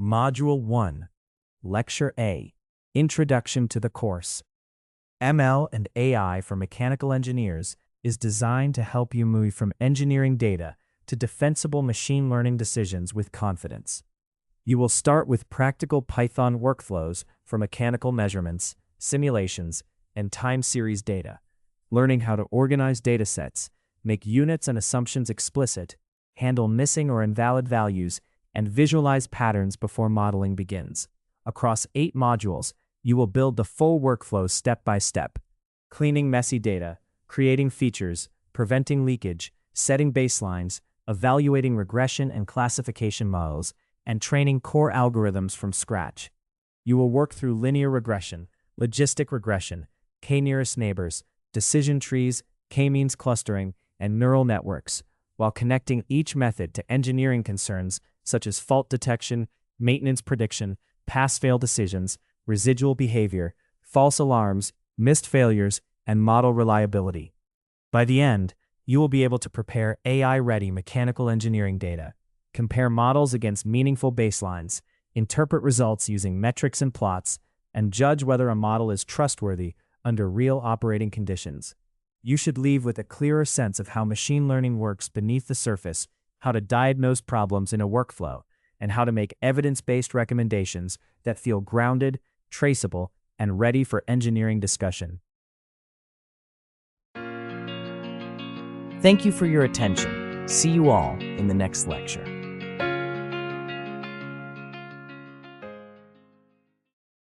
Module 1, Lecture A, Introduction to the Course. ML and AI for Mechanical Engineers is designed to help you move from engineering data to defensible machine learning decisions with confidence. You will start with practical Python workflows for mechanical measurements, simulations, and time series data, learning how to organize datasets, make units and assumptions explicit, handle missing or invalid values, and visualize patterns before modeling begins. Across 8 modules, you will build the full workflow step by step, cleaning messy data, creating features, preventing leakage, setting baselines, evaluating regression and classification models, and training core algorithms from scratch. You will work through linear regression, logistic regression, k-nearest neighbors, decision trees, k-means clustering, and neural networks, while connecting each method to engineering concerns such as fault detection, maintenance prediction, pass-fail decisions, residual behavior, false alarms, missed failures, and model reliability. By the end, you will be able to prepare AI-ready mechanical engineering data, compare models against meaningful baselines, interpret results using metrics and plots, and judge whether a model is trustworthy under real operating conditions. You should leave with a clearer sense of how machine learning works beneath the surface, how to diagnose problems in a workflow, and how to make evidence-based recommendations that feel grounded, traceable, and ready for engineering discussion. Thank you for your attention. See you all in the next lecture.